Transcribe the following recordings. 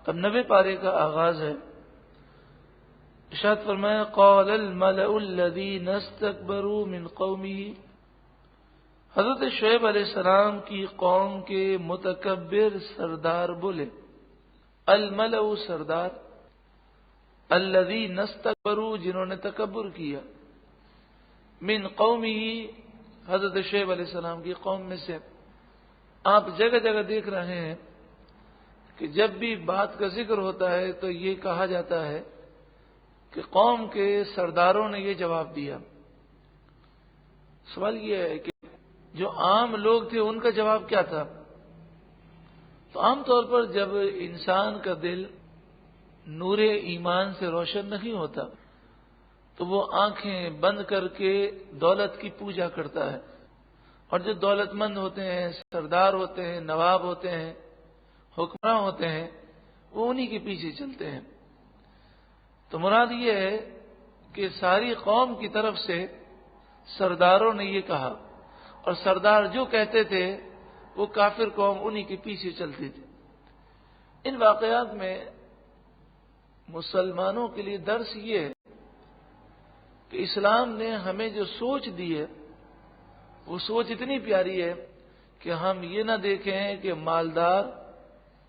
اب 90 پارے کا آغاز ہے. ارشاد فرمایا قال الملأ الذين استكبروا من قومه. حضرت شعیب علیہ السلام کی قوم کے متکبر سردار بولے. الملأ سردار، الذين استكبروا جنہوں نے تکبر کیا، من قومه حضرت شعیب علیہ السلام کی قوم میں سے. آپ جگہ جگہ دیکھ رہے ہیں کہ جب بھی بات کا ذکر ہوتا ہے تو یہ کہا جاتا ہے کہ قوم کے سرداروں نے یہ جواب دیا. سوال یہ ہے کہ جو عام لوگ تھے ان کا جواب کیا تھا؟ تو عام طور پر جب انسان کا دل نور ایمان سے روشن نہیں ہوتا تو وہ آنکھیں بند کر کے دولت کی پوجا کرتا ہے، اور جو دولت مند ہوتے ہیں، سردار ہوتے ہیں، نواب ہوتے ہیں، حکمراں ہوتے ہیں، وہ انہی کے پیچھے چلتے ہیں. تو مراد یہ ہے کہ ساری قوم کی طرف سے سرداروں نے یہ کہا، اور سردار جو کہتے تھے وہ کافر قوم انہی کے پیچھے چلتی تھی. ان واقعات میں مسلمانوں کے لیے درس یہ ہے کہ اسلام نے ہمیں جو سوچ دی ہے وہ سوچ اتنی پیاری ہے کہ ہم یہ نہ دیکھیں کہ مالدار،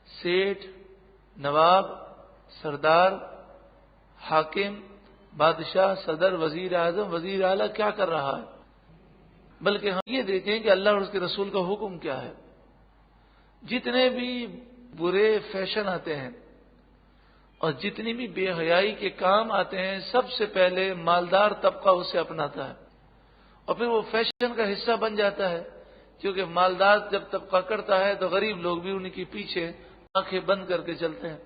سیٹھ، نواب، سردار، حاکم، بادشاہ، صدر، وزیر اعظم، وزیر اعلیٰ کیا کر رہا ہے، بلکہ ہم یہ دیکھیں کہ اللہ اور اس کے رسول کا حکم کیا ہے. جتنے بھی برے فیشن آتے ہیں اور جتنی بھی بے حیائی کے کام آتے ہیں سب سے پہلے مالدار طبقہ اسے اپناتا ہے، اور پھر وہ فیشن کا حصہ بن جاتا ہے، کیونکہ مالدار جب طبقہ کرتا ہے تو غریب لوگ بھی ان کے پیچھے آنکھیں بند کر کے چلتے ہیں.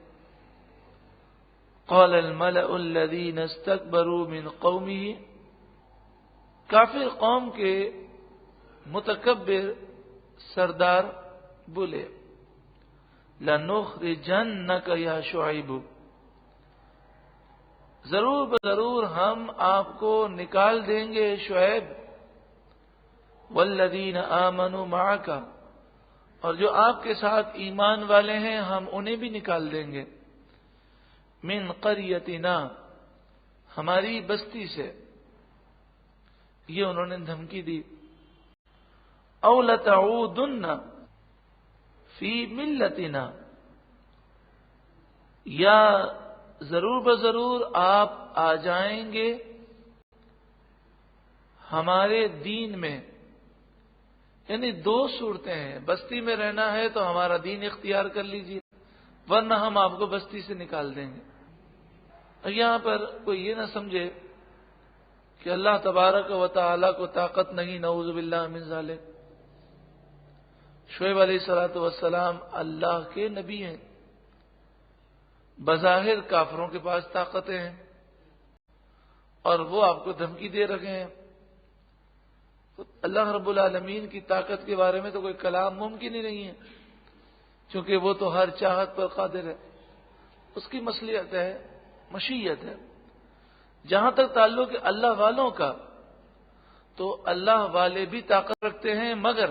قال الملأ الذين استكبروا من قومه. کافر قوم کے متکبر سردار بولے لَنُخْرِجَنَّكَ يَا شُعَيْبُ. ضرور ہم آپ کو نکال دیں گے شعیب. وَالَّذِينَ آمَنُوا مَعَكَ. اور جو آپ کے ساتھ ایمان والے ہیں ہم انہیں بھی نکال دیں گے. مِنْ قَرْيَتِنَا. ہماری بستی سے. یہ انہوں نے دھمکی دی. أَوْ لَتَعُودُنَّ فی ملتنا. یا ضرور آپ آ جائیں گے ہمارے دین میں. یعنی دو صورتیں ہیں، بستی میں رہنا ہے تو ہمارا دین اختیار کر لیجیے، ورنہ ہم آپ کو بستی سے نکال دیں گے. اور یہاں پر کوئی یہ نہ سمجھے کہ اللہ تبارک و تعالی کو طاقت نہیں، نعوذ باللہ من ذالک. شعیب علیہ الصلوۃ والسلام اللہ کے نبی ہیں. بظاہر کافروں کے پاس طاقتیں ہیں اور وہ آپ کو دھمکی دے رکھے ہیں. تو اللہ رب العالمین کی طاقت کے بارے میں تو کوئی کلام ممکن ہی نہیں ہے، کیونکہ وہ تو ہر چاہت پر قادر ہے. اس کی مصلحت ہے، مشیت ہے. جہاں تک تعلق ہے اللہ والوں کا، تو اللہ والے بھی طاقت رکھتے ہیں، مگر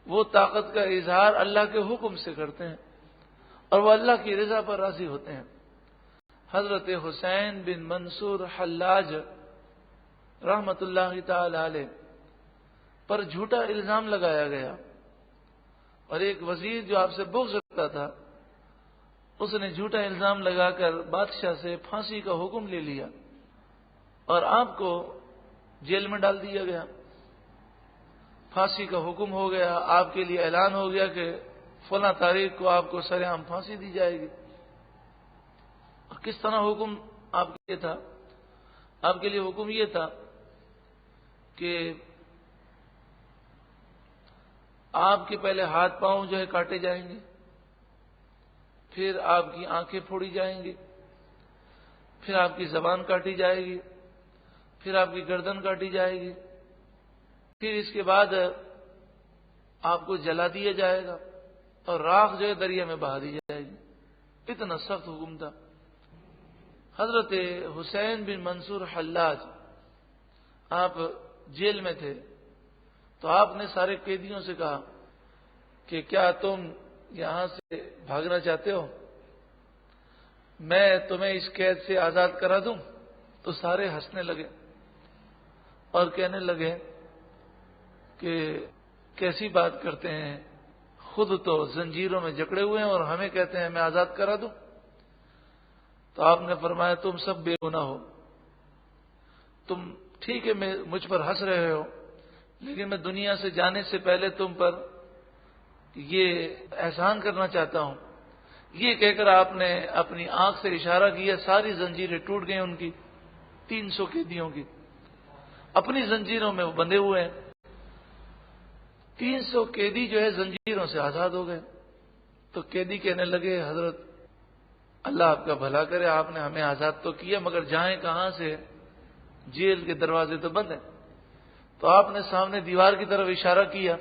وہ طاقت کا اظہار اللہ کے حکم سے کرتے ہیں اور وہ اللہ کی رضا پر راضی ہوتے ہیں. حضرت حسین بن منصور حلاج رحمت اللہ تعالی علیہ پر جھوٹا الزام لگایا گیا، اور ایک وزیر جو آپ سے بغض رکھتا تھا اس نے جھوٹا الزام لگا کر بادشاہ سے پھانسی کا حکم لے لیا اور آپ کو جیل میں ڈال دیا گیا. پھانسی کا حکم ہو گیا، آپ کے لیے اعلان ہو گیا کہ فلاں تاریخ کو آپ کو سرعام پھانسی دی جائے گی. اور کس طرح حکم آپ کے لیے تھا؟ آپ کے لیے حکم یہ تھا کہ آپ کے پہلے ہاتھ پاؤں جو ہے کاٹے جائیں گے، پھر آپ کی آنکھیں پھوڑی جائیں گی، پھر آپ کی زبان کاٹی جائے گی، پھر آپ کی گردن کاٹی جائے گی، پھر اس کے بعد آپ کو جلا دیا جائے گا اور راکھ جو ہے دریا میں بہا دی جائے گی. اتنا سخت حکم تھا. حضرت حسین بن منصور حلاج آپ جیل میں تھے تو آپ نے سارے قیدیوں سے کہا کہ کیا تم یہاں سے بھاگنا چاہتے ہو؟ میں تمہیں اس قید سے آزاد کرا دوں؟ تو سارے ہنسنے لگے اور کہنے لگے کہ کیسی بات کرتے ہیں، خود تو زنجیروں میں جکڑے ہوئے ہیں اور ہمیں کہتے ہیں میں آزاد کرا دوں۔ تو آپ نے فرمایا تم سب بے گناہ ہو، تم ٹھیک ہے مجھ پر ہنس رہے ہو، لیکن میں دنیا سے جانے سے پہلے تم پر یہ احسان کرنا چاہتا ہوں۔ یہ کہہ کر آپ نے اپنی آنکھ سے اشارہ کیا، ساری زنجیریں ٹوٹ گئیں ان کی، 300 قیدیوں کی، اپنی زنجیروں میں وہ بندھے ہوئے ہیں۔ 300 قیدی جو ہے زنجیروں سے آزاد ہو گئے۔ تو قیدی کہنے لگے حضرت اللہ آپ کا بھلا کرے، آپ نے ہمیں آزاد تو کیا مگر جائیں کہاں سے، جیل کے دروازے تو بند ہیں۔ تو آپ نے سامنے دیوار کی طرف اشارہ کیا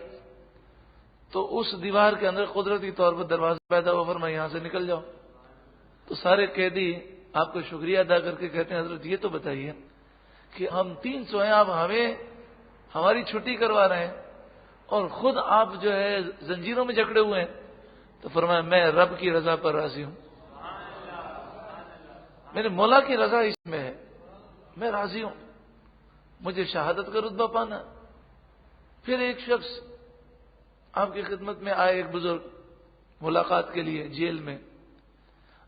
تو اس دیوار کے اندر قدرتی طور پر دروازہ پیدا ہوا، فرمایا یہاں سے نکل جاؤ۔ تو سارے قیدی آپ کو شکریہ ادا کر کے کہتے ہیں حضرت یہ تو بتائیے کہ ہم 300 ہیں، آپ ہمیں ہماری چھٹی کروا رہے ہیں اور خود آپ جو ہے زنجیروں میں جکڑے ہوئے ہیں۔ تو فرمایا میں رب کی رضا پر راضی ہوں، میرے مولا کی رضا اس میں ہے، میں راضی ہوں، مجھے شہادت کا رتبہ پانا۔ پھر ایک شخص آپ کی خدمت میں آئے، ایک بزرگ ملاقات کے لیے جیل میں،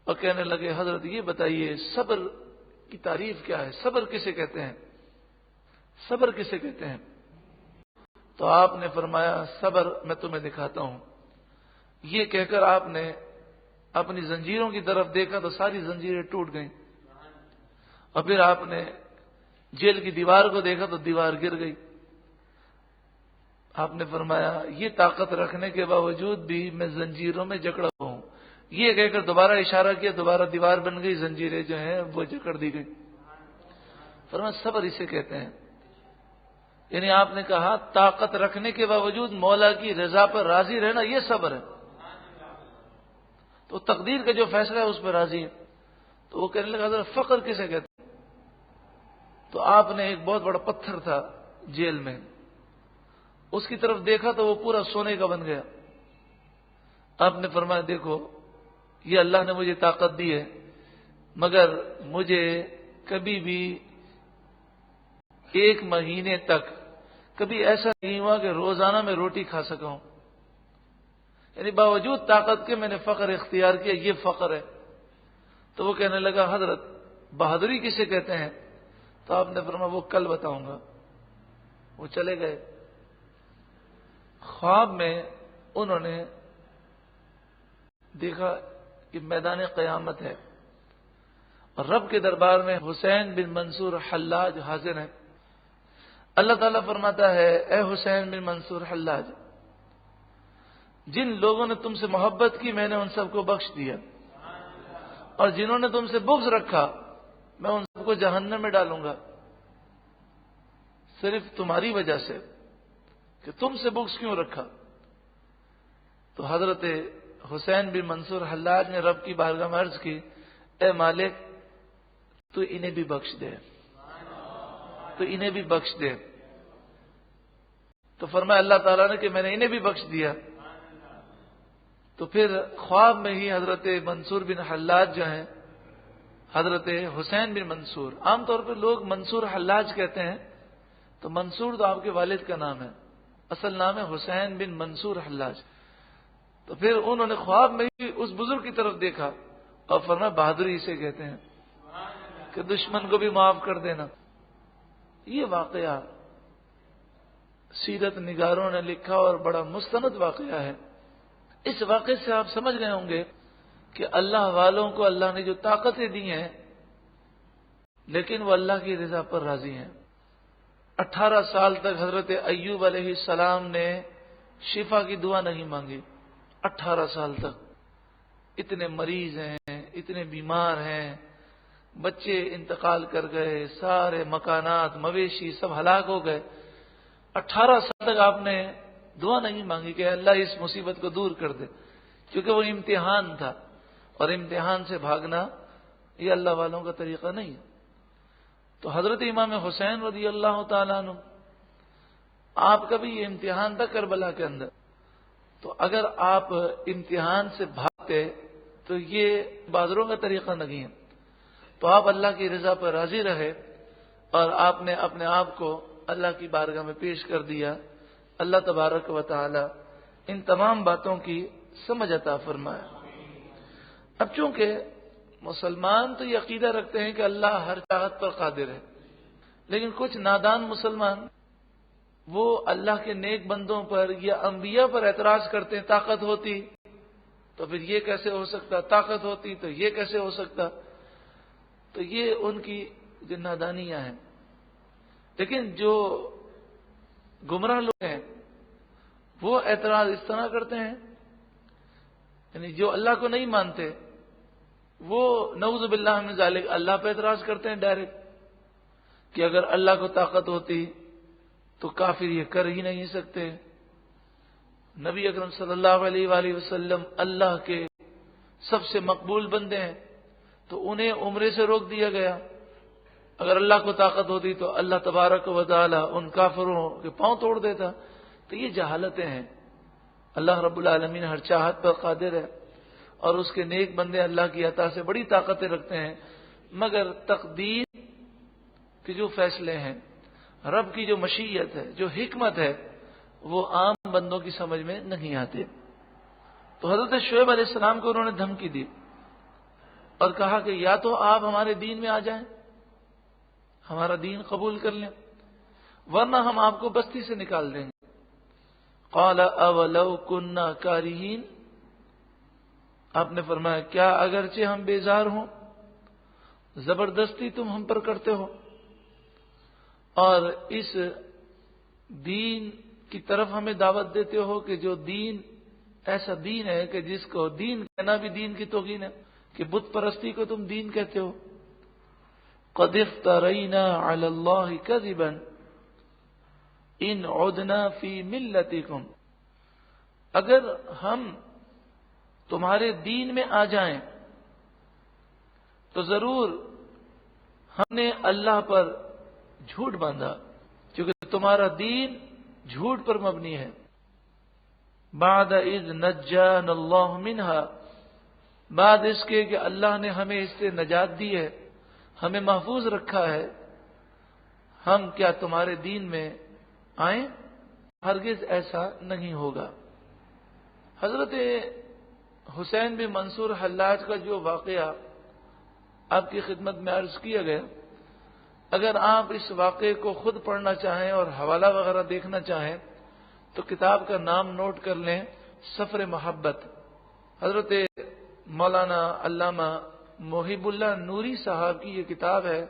اور کہنے لگے حضرت یہ بتائیے صبر کی تعریف کیا ہے، صبر کسے کہتے ہیں، صبر کسے کہتے ہیں؟ تو آپ نے فرمایا صبر میں تمہیں دکھاتا ہوں۔ یہ کہہ کر آپ نے اپنی زنجیروں کی طرف دیکھا تو ساری زنجیریں ٹوٹ گئیں، اور پھر آپ نے جیل کی دیوار کو دیکھا تو دیوار گر گئی۔ آپ نے فرمایا یہ طاقت رکھنے کے باوجود بھی میں زنجیروں میں جکڑا ہوا ہوں۔ یہ کہہ کر دوبارہ اشارہ کیا، دوبارہ دیوار بن گئی، زنجیریں جو ہیں وہ جکڑ دی گئی۔ فرمایا صبر اسے کہتے ہیں، یعنی آپ نے کہا طاقت رکھنے کے باوجود مولا کی رضا پر راضی رہنا یہ صبر ہے۔ تو تقدیر کا جو فیصلہ ہے اس پر راضی ہے۔ تو وہ کہنے لگا حضرت فقر کسے کہتے ہیں؟ تو آپ نے ایک بہت بڑا پتھر تھا جیل میں، اس کی طرف دیکھا تو وہ پورا سونے کا بن گیا۔ آپ نے فرمایا دیکھو یہ اللہ نے مجھے طاقت دی ہے، مگر مجھے کبھی بھی 1 مہینے تک کبھی ایسا نہیں ہوا کہ روزانہ میں روٹی کھا سکا ہوں، یعنی باوجود طاقت کے میں نے فقر اختیار کیا، یہ فقر ہے۔ تو وہ کہنے لگا حضرت بہادری کسے کہتے ہیں؟ تو آپ نے فرمایا وہ کل بتاؤں گا۔ وہ چلے گئے۔ خواب میں انہوں نے دیکھا کہ میدان قیامت ہے اور رب کے دربار میں حسین بن منصور حلاج حاضر ہیں۔ اللہ تعالیٰ فرماتا ہے اے حسین بن منصور حلاج، جن لوگوں نے تم سے محبت کی میں نے ان سب کو بخش دیا، اور جنہوں نے تم سے بغض رکھا میں ان سب کو جہنم میں ڈالوں گا، صرف تمہاری وجہ سے کہ تم سے بغض کیوں رکھا۔ تو حضرت حسین بن منصور حلاج نے رب کی بارگاہ میں عرض کی اے مالک تو انہیں بھی بخش دے، تو انہیں بھی بخش دے۔ تو فرمایا اللہ تعالیٰ نے کہ میں نے انہیں بھی بخش دیا۔ تو پھر خواب میں ہی حضرت منصور بن حلاج جو ہیں، حضرت حسین بن منصور، عام طور پہ لوگ منصور حلاج کہتے ہیں، تو منصور تو آپ کے والد کا نام ہے، اصل نام ہے حسین بن منصور حلاج۔ تو پھر انہوں نے خواب میں ہی اس بزرگ کی طرف دیکھا اور فرمایا بہادری اسے کہتے ہیں کہ دشمن کو بھی معاف کر دینا۔ یہ واقعہ سیرت نگاروں نے لکھا اور بڑا مستند واقعہ ہے۔ اس واقعے سے آپ سمجھ گئے ہوں گے کہ اللہ والوں کو اللہ نے جو طاقتیں دی ہیں لیکن وہ اللہ کی رضا پر راضی ہیں۔ 18 سال تک حضرت ایوب علیہ السلام نے شفا کی دعا نہیں مانگی، 18 سال تک۔ اتنے مریض ہیں، اتنے بیمار ہیں، بچے انتقال کر گئے، سارے مکانات مویشی سب ہلاک ہو گئے۔ 18 سال تک آپ نے دعا نہیں مانگی کہ اللہ اس مصیبت کو دور کر دے، کیونکہ وہ امتحان تھا، اور امتحان سے بھاگنا یہ اللہ والوں کا طریقہ نہیں ہے۔ تو حضرت امام حسین رضی اللہ تعالیٰ عنہ آپ کا بھی یہ امتحان تھا کربلا کے اندر۔ تو اگر آپ امتحان سے بھاگتے تو یہ بہادروں کا طریقہ نہیں ہے. تو آپ اللہ کی رضا پر راضی رہے اور آپ نے اپنے آپ کو اللہ کی بارگاہ میں پیش کر دیا. اللہ تبارک و تعالی ان تمام باتوں کی سمجھ عطا فرمائے. اب چونکہ مسلمان تو یہ عقیدہ رکھتے ہیں کہ اللہ ہر چاہت پر قادر ہے، لیکن کچھ نادان مسلمان وہ اللہ کے نیک بندوں پر یا انبیاء پر اعتراض کرتے ہیں. طاقت ہوتی تو پھر یہ کیسے ہو سکتا، طاقت ہوتی تو یہ کیسے ہو سکتا. تو یہ ان کی جو نادانیاں ہیں. لیکن جو گمراہ لوگ ہیں وہ اعتراض اس طرح کرتے ہیں، یعنی جو اللہ کو نہیں مانتے وہ نعوذ باللہ من ذالک اللہ پہ اعتراض کرتے ہیں ڈائریکٹ کہ اگر اللہ کو طاقت ہوتی تو کافر یہ کر ہی نہیں سکتے. نبی اکرم صلی اللہ علیہ وآلہ وسلم اللہ کے سب سے مقبول بندے ہیں تو انہیں عمرے سے روک دیا گیا. اگر اللہ کو طاقت ہوتی تو اللہ تبارک و تعالی ان کافروں کے پاؤں توڑ دیتا. تو یہ جہالتیں ہیں. اللہ رب العالمین ہر چاہت پر قادر ہے اور اس کے نیک بندے اللہ کی عطا سے بڑی طاقتیں رکھتے ہیں، مگر تقدیر کے جو فیصلے ہیں، رب کی جو مشیت ہے، جو حکمت ہے، وہ عام بندوں کی سمجھ میں نہیں آتے. تو حضرت شعیب علیہ السلام کو انہوں نے دھمکی دی اور کہا کہ یا تو آپ ہمارے دین میں آ جائیں، ہمارا دین قبول کر لیں، ورنہ ہم آپ کو بستی سے نکال دیں گے. قال اولو كنا كارهين، آپ نے فرمایا کیا اگرچہ ہم بیزار ہوں، زبردستی تم ہم پر کرتے ہو اور اس دین کی طرف ہمیں دعوت دیتے ہو کہ جو دین ایسا دین ہے کہ جس کو دین کہنا بھی دین کی توہین ہے، کہ بت پرستی کو تم دین کہتے ہو. قد افترینا علی اللہ کذبا ان عدنا فی ملتکم، اگر ہم تمہارے دین میں آ جائیں تو ضرور ہم نے اللہ پر جھوٹ باندھا، کیونکہ تمہارا دین جھوٹ پر مبنی ہے. بعد اذ نجانا اللہ منہا، بعد اس کے کہ اللہ نے ہمیں اس سے نجات دی ہے، ہمیں محفوظ رکھا ہے، ہم کیا تمہارے دین میں آئیں؟ ہرگز ایسا نہیں ہوگا. حضرت حسین بن منصور حلاج کا جو واقعہ آپ کی خدمت میں عرض کیا گیا، اگر آپ اس واقعے کو خود پڑھنا چاہیں اور حوالہ وغیرہ دیکھنا چاہیں تو کتاب کا نام نوٹ کر لیں، سفر محبت. حضرت مولانا علامہ محب اللہ نوری صاحب کی یہ کتاب ہے،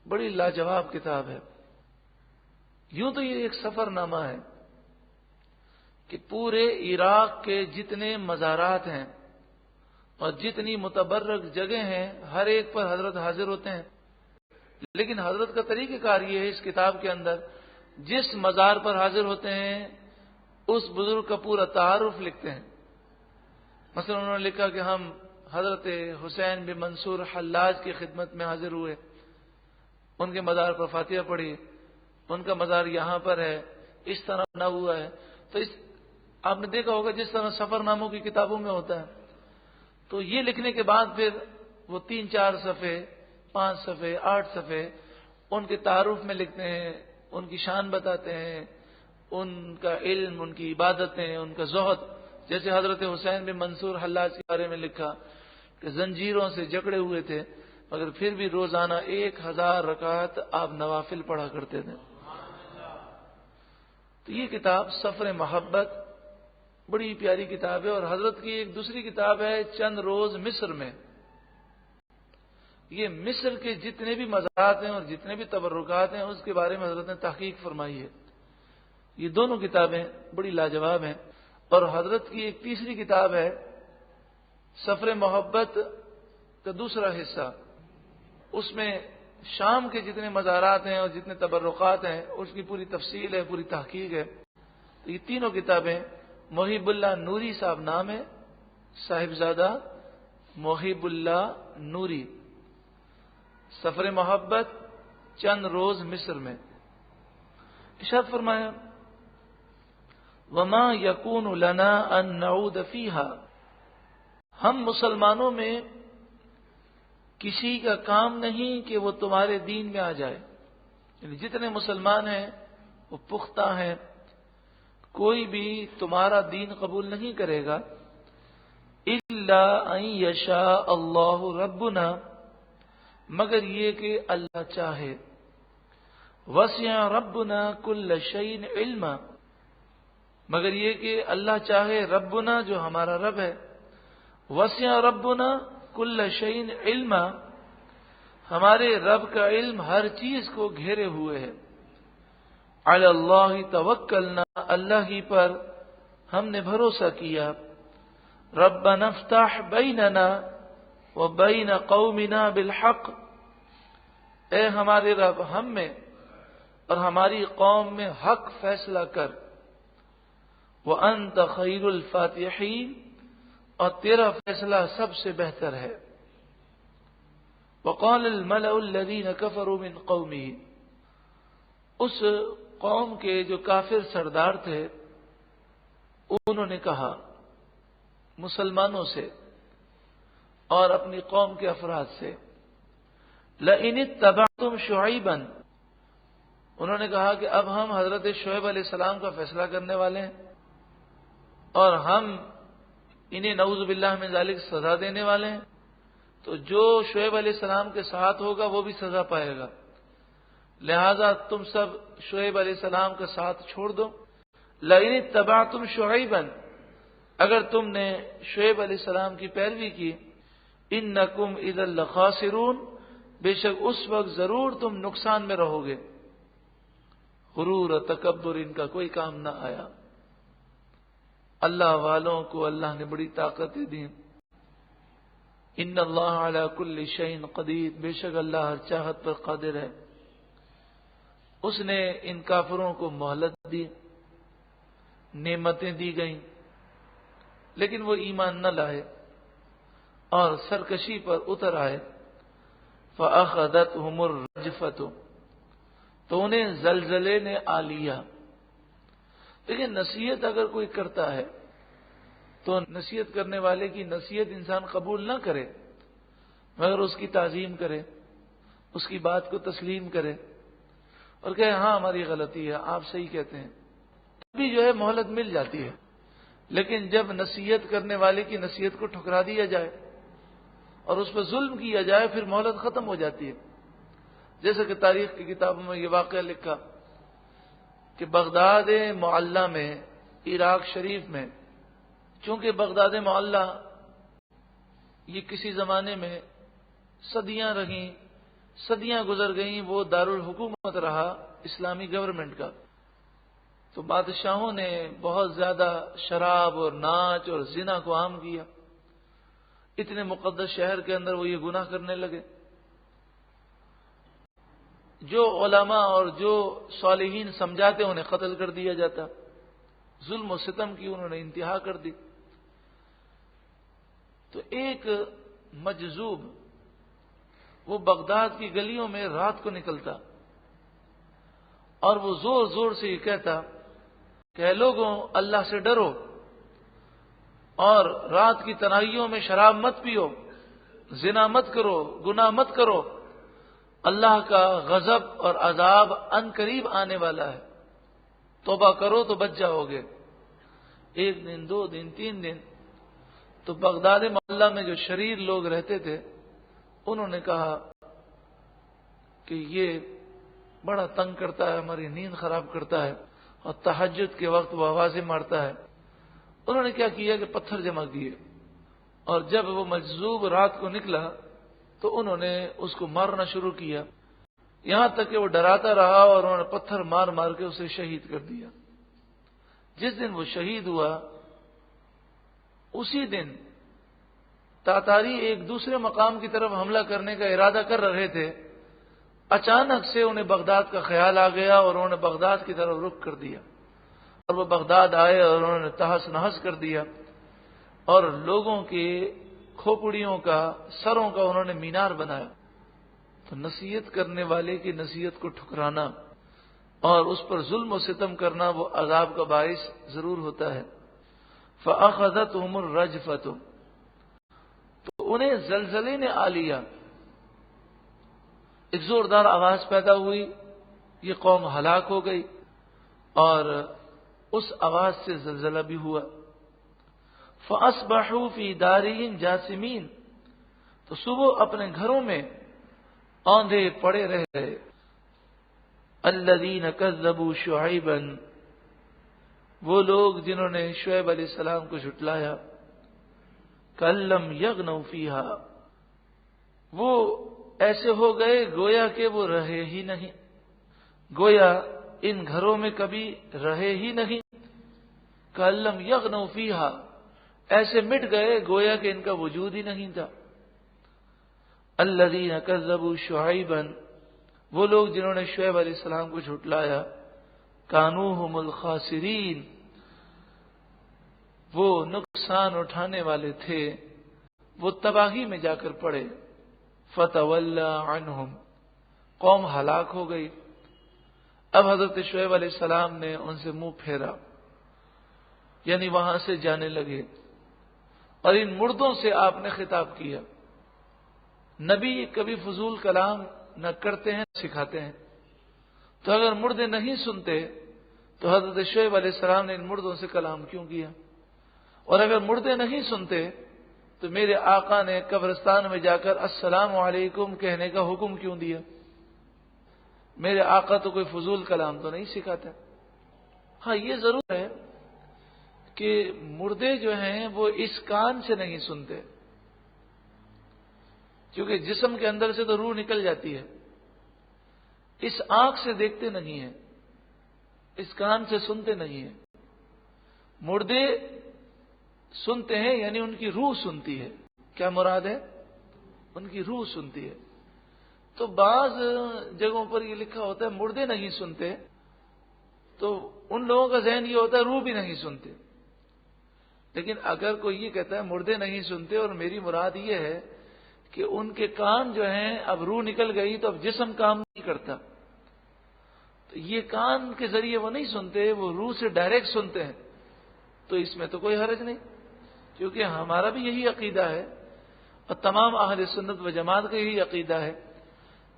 بڑی لاجواب کتاب ہے. یوں تو یہ ایک سفر نامہ ہے کہ پورے عراق کے جتنے مزارات ہیں اور جتنی متبرک جگہ ہیں ہر ایک پر حضرت حاضر ہوتے ہیں. لیکن حضرت کا طریقہ کار یہ ہے اس کتاب کے اندر جس مزار پر حاضر ہوتے ہیں اس بزرگ کا پورا تعارف لکھتے ہیں. مثلا انہوں نے لکھا کہ ہم حضرت حسین بن منصور حلاج کی خدمت میں حاضر ہوئے، ان کے مزار پر فاتحہ پڑھی، ان کا مزار یہاں پر ہے، اس طرح بنا ہوا ہے. تو آپ نے دیکھا ہوگا جس طرح سفر ناموں کی کتابوں میں ہوتا ہے. تو یہ لکھنے کے بعد پھر وہ 3-4 صفحے 5 صفحے 8 صفحے ان کے تعارف میں لکھتے ہیں، ان کی شان بتاتے ہیں، ان کا علم، ان کی عبادتیں، ان کا زہد. جیسے حضرت حسین بن منصور حلاج کے بارے میں لکھا کہ زنجیروں سے جکڑے ہوئے تھے مگر پھر بھی روزانہ 1000 رکعت آپ نوافل پڑھا کرتے تھے. تو یہ کتاب سفر محبت بڑی پیاری کتاب ہے. اور حضرت کی ایک دوسری کتاب ہے چند روز مصر میں. یہ مصر کے جتنے بھی مزارات ہیں اور جتنے بھی تبرکات ہیں اس کے بارے میں حضرت نے تحقیق فرمائی ہے. یہ دونوں کتابیں بڑی لاجواب ہیں. اور حضرت کی ایک تیسری کتاب ہے سفر محبت کا دوسرا حصہ، اس میں شام کے جتنے مزارات ہیں اور جتنے تبرکات ہیں اس کی پوری تفصیل ہے، پوری تحقیق ہے. تو یہ تینوں کتابیں محب اللہ نوری صاحب نام ہے، صاحبزادہ محب اللہ نوری. سفر محبت، چند روز مصر میں. ارشاد فرمایا وما يكون لنا ان نعود فيها، ہم مسلمانوں میں کسی کا کام نہیں کہ وہ تمہارے دین میں آ جائے، یعنی جتنے مسلمان ہیں وہ پختہ ہیں، کوئی بھی تمہارا دین قبول نہیں کرے گا الا ان یشاء اللہ ربنا، مگر یہ کہ اللہ چاہے، وسع ربنا کل شیء علما، مگر یہ کہ اللہ چاہے، ربنا جو ہمارا رب ہے، وسع ربنا کل شیء علما، ہمارے رب کا علم ہر چیز کو گھیرے ہوئے ہے، علی اللہ توکلنا، اللہ ہی پر ہم نے بھروسہ کیا، ربنا افتح بیننا وبین قومنا بالحق، اے ہمارے رب ہم میں اور ہماری قوم میں حق فیصلہ کر، وانت خیر الفاتحین، اور تیرا فیصلہ سب سے بہتر ہے، وقال الملأ الذین کفروا من قومہ، اس قوم کے جو کافر سردار تھے انہوں نے کہا مسلمانوں سے اور اپنی قوم کے افراد سے، لئن اتبعتم شعیبا، انہوں نے کہا کہ اب ہم حضرت شعیب علیہ السلام کا فیصلہ کرنے والے ہیں اور ہم انہیں نعوذ باللہ من ذالک سزا دینے والے ہیں، تو جو شعیب علیہ السلام کے ساتھ ہوگا وہ بھی سزا پائے گا، لہذا تم سب شعیب علیہ السلام کا ساتھ چھوڑ دو، لئن اتبعتم شعیبا، اگر تم نے شعیب علیہ السلام کی پیروی کی، انکم اذا لخاسرون، بے شک اس وقت ضرور تم نقصان میں رہو گے، غرور و تکبر ان کا کوئی کام نہ آیا۔ اللہ والوں کو اللہ نے بڑی طاقتیں دی، ان اللہ علی کل شیء قدیر، بے شک اللہ ہر چاہت پر قادر ہے۔ اس نے ان کافروں کو مہلت دی، نعمتیں دی گئیں، لیکن وہ ایمان نہ لائے اور سرکشی پر اتر آئے، فأخذتهم الرجفة، تو انہیں زلزلے نے آ لیا۔ لیکن نصیحت اگر کوئی کرتا ہے تو نصیحت کرنے والے کی نصیحت انسان قبول نہ کرے مگر اس کی تعظیم کرے، اس کی بات کو تسلیم کرے اور کہے ہاں ہماری غلطی ہے، آپ صحیح کہتے ہیں، تبھی جو ہے مہلت مل جاتی ہے۔ لیکن جب نصیحت کرنے والے کی نصیحت کو ٹھکرا دیا جائے اور اس پر ظلم کیا جائے پھر مہلت ختم ہو جاتی ہے۔ جیسا کہ تاریخ کی کتابوں میں یہ واقعہ لکھا کہ بغداد معلی میں، عراق شریف میں، چونکہ بغداد معلی یہ کسی زمانے میں صدیاں رہیں، صدیاں گزر گئیں، وہ دارالحکومت رہا اسلامی گورنمنٹ کا، تو بادشاہوں نے بہت زیادہ شراب اور ناچ اور زنا کو عام کیا، اتنے مقدس شہر کے اندر وہ یہ گناہ کرنے لگے۔ جو علماء اور جو صالحین سمجھاتے انہیں قتل کر دیا جاتا، ظلم و ستم کی انہوں نے انتہا کر دی۔ تو ایک مجذوب وہ بغداد کی گلیوں میں رات کو نکلتا اور وہ زور زور سے یہ کہتا کہ اے لوگوں اللہ سے ڈرو اور رات کی تنہائیوں میں شراب مت پیو، زنا مت کرو، گناہ مت کرو، اللہ کا غضب اور عذاب ان قریب آنے والا ہے، توبہ کرو تو بچ جاؤ گے۔ ایک دن، دو دن، تین دن، تو بغداد معلی میں جو شریر لوگ رہتے تھے انہوں نے کہا کہ یہ بڑا تنگ کرتا ہے، ہماری نیند خراب کرتا ہے اور تہجد کے وقت وہ آوازیں مارتا ہے۔ انہوں نے کیا کیا کہ پتھر جمع کیے اور جب وہ مجذوب رات کو نکلا تو انہوں نے اس کو مارنا شروع کیا، یہاں تک کہ وہ ڈراتا رہا اور انہوں نے پتھر مار مار کے اسے شہید کر دیا۔ جس دن وہ شہید ہوا اسی دن تاتاری ایک دوسرے مقام کی طرف حملہ کرنے کا ارادہ کر رہے تھے، اچانک سے انہیں بغداد کا خیال آ گیا اور انہوں نے بغداد کی طرف رخ کر دیا اور وہ بغداد آئے اور انہوں نے تہس نہس کر دیا اور لوگوں کے کھوپڑیوں کا، سروں کا انہوں نے مینار بنایا۔ تو نصیحت کرنے والے کی نصیحت کو ٹھکرانا اور اس پر ظلم و ستم کرنا وہ عذاب کا باعث ضرور ہوتا ہے۔ فَأَخَذَتْهُمُ الرَّجْفَةُ، انہیں زلزلے نے آ لیا، ایک زوردار آواز پیدا ہوئی، یہ قوم ہلاک ہو گئی، اور اس آواز سے زلزلہ بھی ہوا۔ فَأَصْبَحُوا فِي دَارِهِمْ جَاثِمِينَ، تو صبح اپنے گھروں میں اوندھے پڑے رہ گئے۔ الَّذِينَ كَذَّبُوا شُعَيْبًا، وہ لوگ جنہوں نے شعیب علیہ السلام کو جھٹلایا۔ كَأَن لَّمْ يَغْنَوْا فِيهَا، وہ ایسے ہو گئے گویا کہ وہ رہے ہی نہیں، گویا ان گھروں میں کبھی رہے ہی نہیں۔ كَأَن لَّمْ يَغْنَوْا فِيهَا، ایسے مٹ گئے گویا کہ ان کا وجود ہی نہیں تھا۔ الذین کذبوا شعیبا، وہ لوگ جنہوں نے شعیب علیہ السلام کو جھٹلایا۔ کانوا هم الخاسرین، وہ نقصان اٹھانے والے تھے، وہ تباہی میں جا کر پڑے۔ فتولی عنہم، قوم ہلاک ہو گئی۔ اب حضرت شعیب علیہ السلام نے ان سے منہ پھیرا، یعنی وہاں سے جانے لگے، اور ان مردوں سے آپ نے خطاب کیا۔ نبی کبھی فضول کلام نہ کرتے ہیں نہ سکھاتے ہیں، تو اگر مردے نہیں سنتے تو حضرت شعیب علیہ السلام نے ان مردوں سے کلام کیوں کیا؟ اور اگر مردے نہیں سنتے تو میرے آقا نے قبرستان میں جا کر السلام علیکم کہنے کا حکم کیوں دیا؟ میرے آقا تو کوئی فضول کلام تو نہیں سکھاتے۔ ہاں یہ ضرور ہے کہ مردے جو ہیں وہ اس کان سے نہیں سنتے، کیونکہ جسم کے اندر سے تو روح نکل جاتی ہے، اس آنکھ سے دیکھتے نہیں ہیں، اس کان سے سنتے نہیں ہیں۔ مردے سنتے ہیں، یعنی ان کی روح سنتی ہے۔ کیا مراد ہے؟ ان کی روح سنتی ہے۔ تو بعض جگہوں پر یہ لکھا ہوتا ہے مردے نہیں سنتے، تو ان لوگوں کا ذہن یہ ہوتا ہے روح بھی نہیں سنتے۔ لیکن اگر کوئی یہ کہتا ہے مردے نہیں سنتے اور میری مراد یہ ہے کہ ان کے کان جو ہیں اب روح نکل گئی تو اب جسم کام نہیں کرتا، تو یہ کان کے ذریعے وہ نہیں سنتے، وہ روح سے ڈائریکٹ سنتے ہیں، تو اس میں تو کوئی حرج نہیں، کیونکہ ہمارا بھی یہی عقیدہ ہے اور تمام اہل سنت و جماعت کا یہی عقیدہ ہے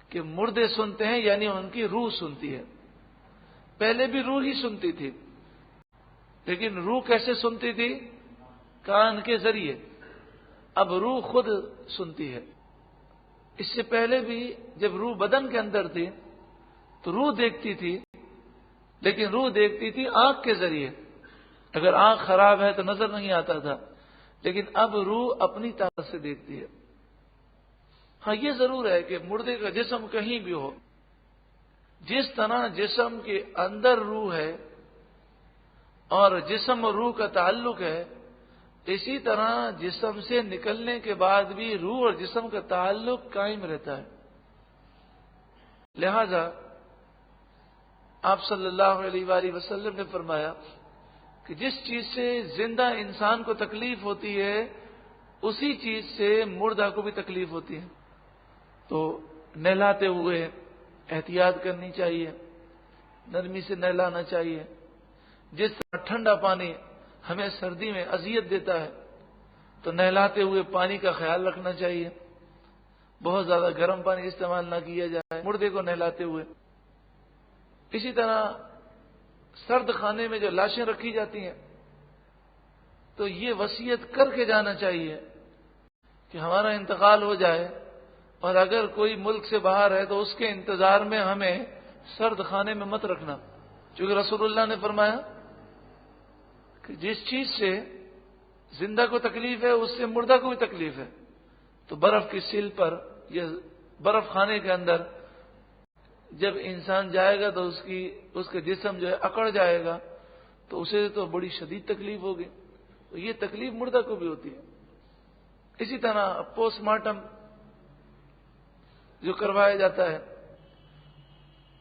کہ مردے سنتے ہیں، یعنی ان کی روح سنتی ہے۔ پہلے بھی روح ہی سنتی تھی، لیکن روح کیسے سنتی تھی؟ کان کے ذریعے۔ اب روح خود سنتی ہے۔ اس سے پہلے بھی جب روح بدن کے اندر تھی تو روح دیکھتی تھی، لیکن روح دیکھتی تھی آنکھ کے ذریعے، اگر آنکھ خراب ہے تو نظر نہیں آتا تھا، لیکن اب روح اپنی طاقت سے دیکھتی ہے۔ ہاں یہ ضرور ہے کہ مردے کا جسم کہیں بھی ہو، جس طرح جسم کے اندر روح ہے اور جسم اور روح کا تعلق ہے، اسی طرح جسم سے نکلنے کے بعد بھی روح اور جسم کا تعلق قائم رہتا ہے۔ لہذا آپ صلی اللہ علیہ وآلہ وسلم نے فرمایا کہ جس چیز سے زندہ انسان کو تکلیف ہوتی ہے اسی چیز سے مردہ کو بھی تکلیف ہوتی ہے، تو نہلاتے ہوئے احتیاط کرنی چاہیے، نرمی سے نہلانا چاہیے۔ جس طرح ٹھنڈا پانی ہمیں سردی میں اذیت دیتا ہے تو نہلاتے ہوئے پانی کا خیال رکھنا چاہیے، بہت زیادہ گرم پانی استعمال نہ کیا جائے مردے کو نہلاتے ہوئے۔ اسی طرح سرد خانے میں جو لاشیں رکھی جاتی ہیں تو یہ وصیت کر کے جانا چاہیے کہ ہمارا انتقال ہو جائے، اور اگر کوئی ملک سے باہر ہے تو اس کے انتظار میں ہمیں سرد خانے میں مت رکھنا، چونکہ رسول اللہ نے فرمایا کہ جس چیز سے زندہ کو تکلیف ہے اس سے مردہ کو بھی تکلیف ہے۔ تو برف کی سیل پر یا برف خانے کے اندر جب انسان جائے گا تو اس کا جسم جو ہے اکڑ جائے گا، تو اسے تو بڑی شدید تکلیف ہوگی، تو یہ تکلیف مردہ کو بھی ہوتی ہے۔ اسی طرح پوسٹ مارٹم جو کروایا جاتا ہے،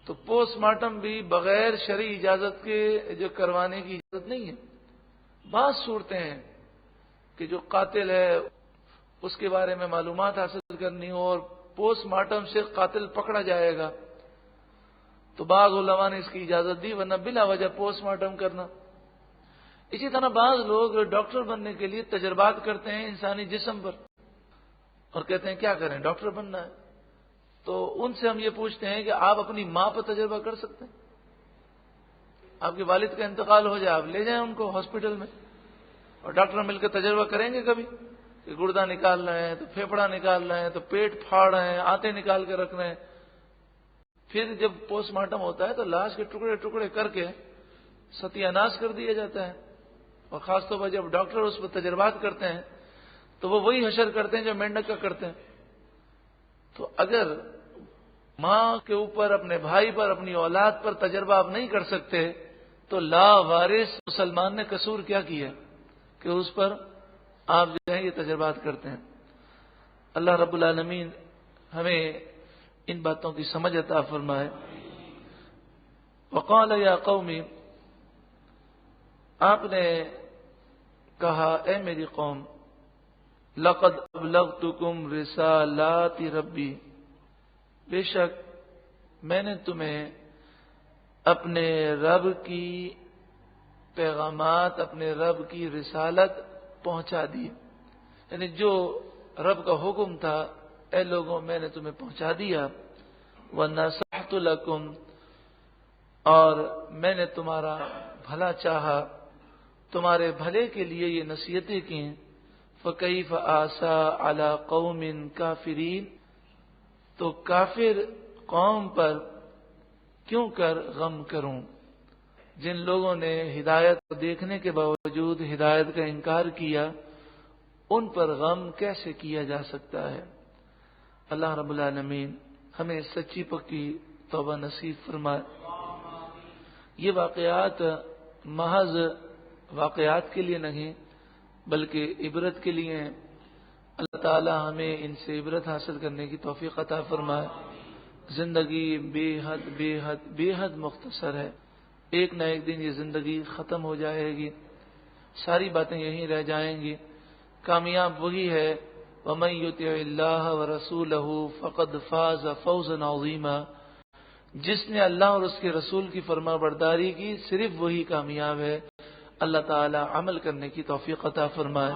تو پوسٹ مارٹم بھی بغیر شرعی اجازت کے جو کروانے کی اجازت نہیں ہے۔ بعض صورتیں ہیں کہ جو قاتل ہے اس کے بارے میں معلومات حاصل کرنی ہو اور پوسٹ مارٹم سے قاتل پکڑا جائے گا، تو بعض علماء نے اس کی اجازت دی، ورنہ بلا وجہ پوسٹ مارٹم کرنا۔ اسی طرح بعض لوگ ڈاکٹر بننے کے لیے تجربات کرتے ہیں انسانی جسم پر، اور کہتے ہیں کیا کریں، ڈاکٹر بننا ہے. تو ان سے ہم یہ پوچھتے ہیں کہ آپ اپنی ماں پر تجربہ کر سکتے ہیں؟ آپ کے والد کا انتقال ہو جائے، آپ لے جائیں ان کو ہاسپٹل میں، اور ڈاکٹر مل کے تجربہ کریں گے کبھی کہ گردہ نکال رہے ہیں تو پھیپڑا نکال رہے ہیں تو پیٹ پھاڑ رہے ہیں، آنتیں نکال کے رکھ رہے ہیں. پھر جب پوسٹ مارٹم ہوتا ہے تو لاش کے ٹکڑے ٹکڑے کر کے ستیہ ناش کر دیا جاتا ہے. اور خاص طور پر جب ڈاکٹر اس پر تجربات کرتے ہیں تو وہ وہی حشر کرتے ہیں جو مینڈک کا کرتے ہیں. تو اگر ماں کے اوپر، اپنے بھائی پر، اپنی اولاد پر تجربہ آپ نہیں کر سکتے تو لا وارث مسلمان نے قصور کیا کیا کہ اس پر آپ جو ہے یہ تجربات کرتے ہیں. اللہ رب العالمین ہمیں ان باتوں کی سمجھ عطا فرمائے. وقال یا قومی، آپ نے کہا اے میری قوم، لقد ابلغتکم رسالات ربی، بے شک میں نے تمہیں اپنے رب کی پیغامات، اپنے رب کی رسالت پہنچا دی. یعنی جو رب کا حکم تھا، اے لوگوں میں نے تمہیں پہنچا دیا. وَنَصَحْتُ لَكُمْ، اور میں نے تمہارا بھلا چاہا، تمہارے بھلے کے لیے یہ نصیحتیں کی. فَكَيْفَ آسَىٰ عَلَىٰ قَوْمٍ كَافِرِينَ، تو کافر قوم پر کیوں کر غم کروں، جن لوگوں نے ہدایت کو دیکھنے کے باوجود ہدایت کا انکار کیا، ان پر غم کیسے کیا جا سکتا ہے. اللہ رب العالمین ہمیں سچی پکی توبہ نصیب فرمائے. یہ واقعات محض واقعات کے لیے نہیں بلکہ عبرت کے لیے ہیں. اللہ تعالی ہمیں ان سے عبرت حاصل کرنے کی توفیق عطا فرمائے. زندگی بے حد بے حد بے حد مختصر ہے. ایک نہ ایک دن یہ زندگی ختم ہو جائے گی، ساری باتیں یہیں رہ جائیں گی. کامیاب وہی ہے وَمَن يُطِعِ اللَّهَ وَرَسُولَهُ فَقَدْ فَازَ فَوْزًا عَظِيمًا، جس نے اللہ اور اس کے رسول کی فرما برداری کی صرف وہی کامیاب ہے. اللہ تعالی عمل کرنے کی توفیق عطا فرمائے.